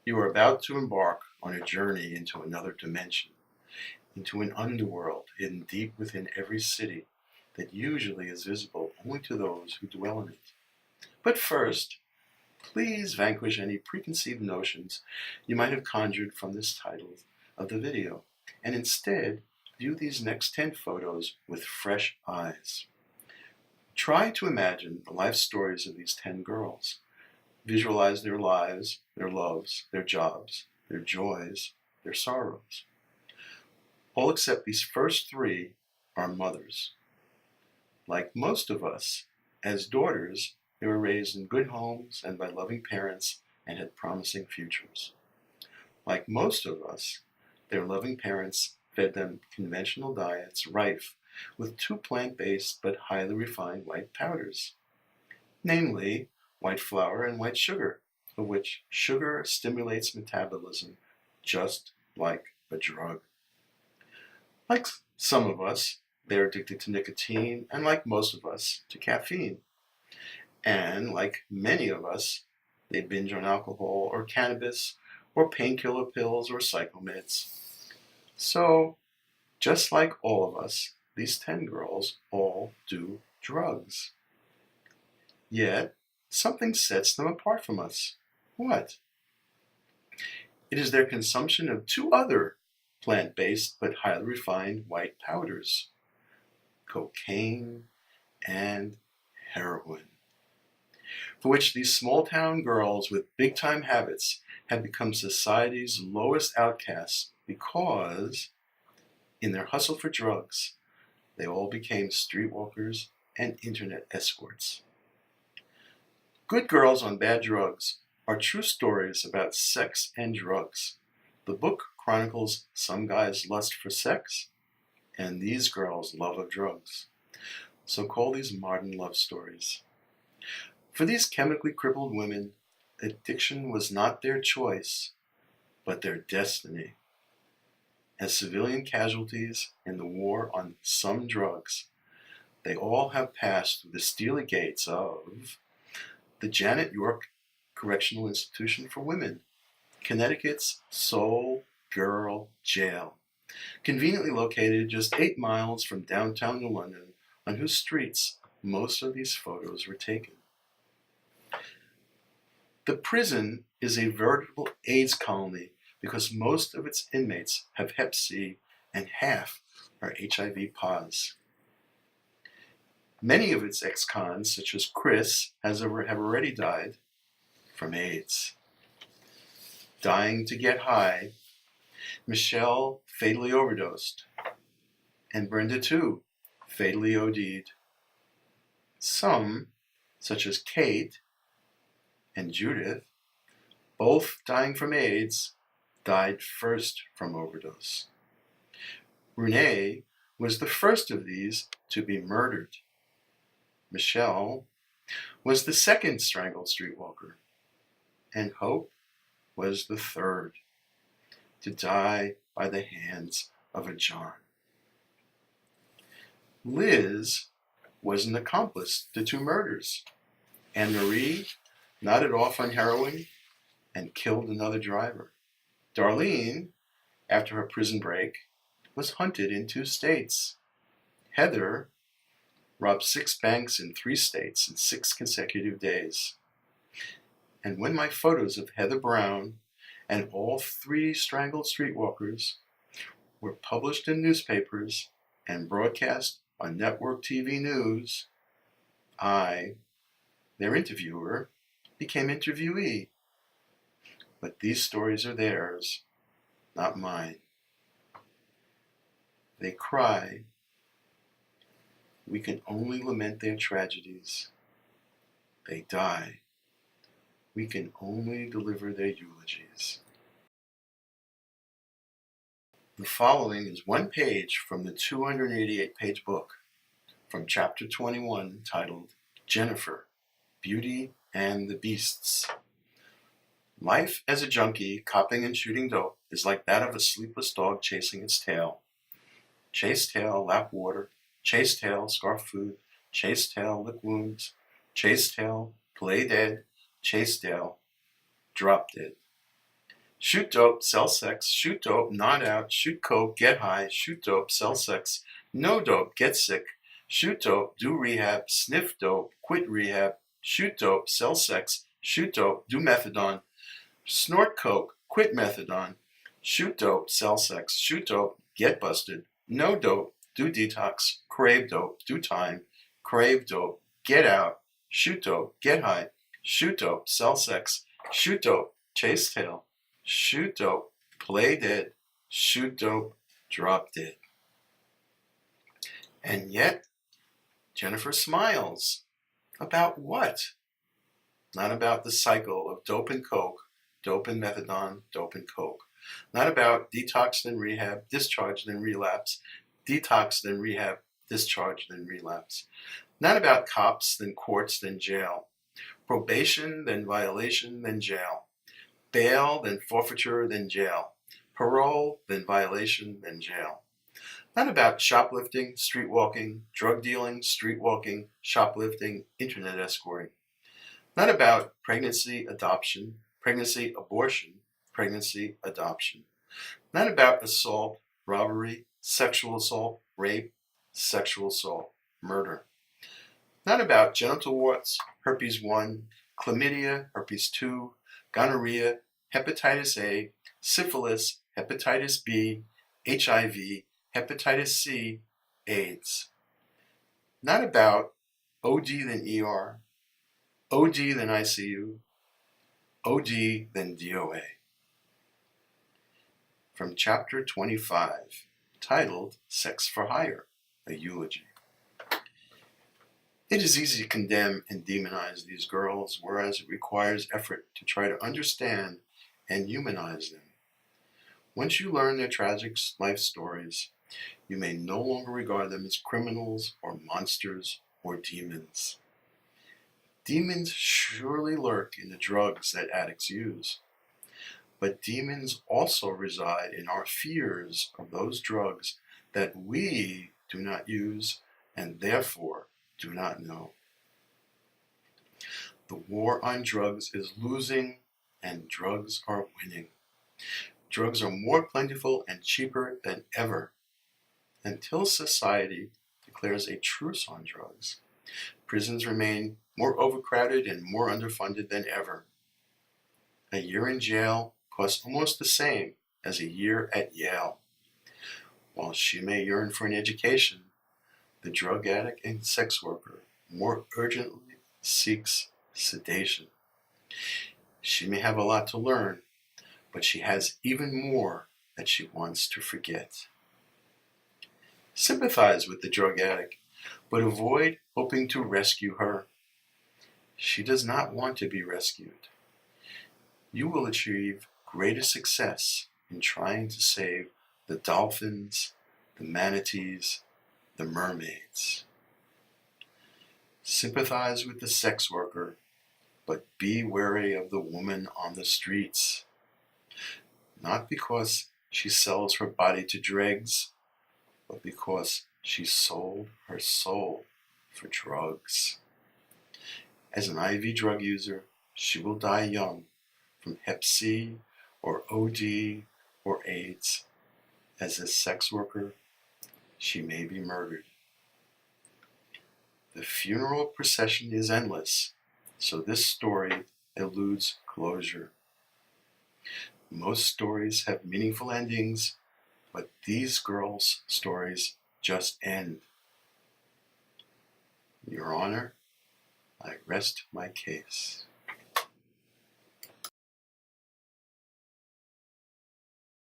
You are about to embark on a journey into another dimension, into an underworld hidden deep within every city that usually is visible only to those who dwell in it. But first, please vanquish any preconceived notions you might have conjured from this title of the video, and instead view these next 10 photos with fresh eyes. Try to imagine the life stories of these 10 girls. Visualize their lives, their loves, their jobs, their joys, their sorrows. All except these first 3 are mothers. Like most of us, as daughters, they were raised in good homes and by loving parents and had promising futures. Like most of us, their loving parents fed them conventional diets rife with 2 plant-based but highly refined white powders, namely white flour and white sugar, of which sugar stimulates metabolism just like a drug. Like some of us, they're addicted to nicotine, and like most of us, to caffeine. And like many of us, they binge on alcohol or cannabis or painkiller pills or psychomeds. So, just like all of us, these 10 girls all do drugs. Yet, something sets them apart from us. What? It is their consumption of 2 other plant-based but highly refined white powders, cocaine and heroin, for which these small-town girls with big-time habits have become society's lowest outcasts because, in their hustle for drugs, they all became streetwalkers and internet escorts. Good Girls on Bad Drugs are true stories about sex and drugs. The book chronicles some guy's lust for sex and these girls' love of drugs. So call these modern love stories. For these chemically crippled women, addiction was not their choice, but their destiny. As civilian casualties in the war on some drugs, they all have passed through the steely gates of the Janet York Correctional Institution for Women, Connecticut's Soul Girl Jail, conveniently located just 8 miles from downtown New London, on whose streets most of these photos were taken. The prison is a veritable AIDS colony because most of its inmates have Hep C and half are HIV POS. Many of its ex-cons, such as Chris, have already died from AIDS. Dying to get high, Michelle fatally overdosed, and Brenda too fatally OD'd. Some, such as Kate and Judith, both dying from AIDS, died first from overdose. Renee was the first of these to be murdered. Michelle was the second strangled streetwalker, and Hope was the third to die by the hands of a John. Liz was an accomplice to 2 murders, and Marie nodded off on heroin and killed another driver. Darlene, after her prison break, was hunted in 2 states. Heather robbed 6 banks in 3 states in 6 consecutive days. And when my photos of Heather Brown and all 3 strangled streetwalkers were published in newspapers and broadcast on network TV news, I, their interviewer, became interviewee. But these stories are theirs, not mine. They cry. We can only lament their tragedies. They die. We can only deliver their eulogies. The following is 1 page from the 288-page book, from chapter 21, titled Jennifer, Beauty and the Beasts. Life as a junkie, copping and shooting dope, is like that of a sleepless dog chasing its tail. Chase tail, lap water. Chase tail, scarf food. Chase tail, lick wounds. Chase tail, play dead. Chase tail, drop dead. Shoot dope, sell sex, shoot dope, nod out, shoot coke, get high, shoot dope, sell sex, no dope, get sick, shoot dope, do rehab, sniff dope, quit rehab, shoot dope, sell sex, shoot dope, do methadone, snort coke, quit methadone, shoot dope, sell sex, shoot dope, get busted, no dope, do detox, crave dope, do time, crave dope, get out, shoot dope, get high, shoot dope, sell sex, shoot dope, chase tail, shoot dope, play dead, shoot dope, drop dead. And yet, Jennifer smiles. About what? Not about the cycle of dope and coke, dope and methadone, dope and coke. Not about detox then rehab, discharge then relapse, detox then rehab, discharge then relapse. Not about cops then courts then jail, probation then violation then jail, bail then forfeiture then jail, parole then violation then jail. Not about shoplifting, streetwalking, drug dealing, streetwalking, shoplifting, internet escorting. Not about pregnancy, adoption, pregnancy, abortion, pregnancy, adoption. Not about assault, robbery, sexual assault, rape, sexual assault, murder. Not about genital warts, herpes 1, chlamydia, herpes 2, gonorrhea, hepatitis A, syphilis, hepatitis B, HIV, hepatitis C, AIDS. Not about OD then ER, OD then ICU, OD then DOA. From chapter 25, titled Sex for Hire, a eulogy. It is easy to condemn and demonize these girls, whereas it requires effort to try to understand and humanize them. Once you learn their tragic life stories, you may no longer regard them as criminals or monsters or demons. Demons surely lurk in the drugs that addicts use, but demons also reside in our fears of those drugs that we do not use and therefore do not know. The war on drugs is losing and drugs are winning. Drugs are more plentiful and cheaper than ever. Until society declares a truce on drugs, prisons remain more overcrowded and more underfunded than ever. A year in jail costs almost the same as a year at Yale. While she may yearn for an education, the drug addict and sex worker more urgently seeks sedation. She may have a lot to learn, but she has even more that she wants to forget. Sympathize with the drug addict, but avoid hoping to rescue her. She does not want to be rescued. You will achieve greater success in trying to save the dolphins, the manatees, the mermaids. Sympathize with the sex worker, but be wary of the woman on the streets. Not because she sells her body to dregs, but because she sold her soul for drugs. As an IV drug user, she will die young from Hep C or OD or AIDS. As a sex worker, she may be murdered. The funeral procession is endless, so this story eludes closure. Most stories have meaningful endings, but these girls' stories just end. Your Honor, I rest my case.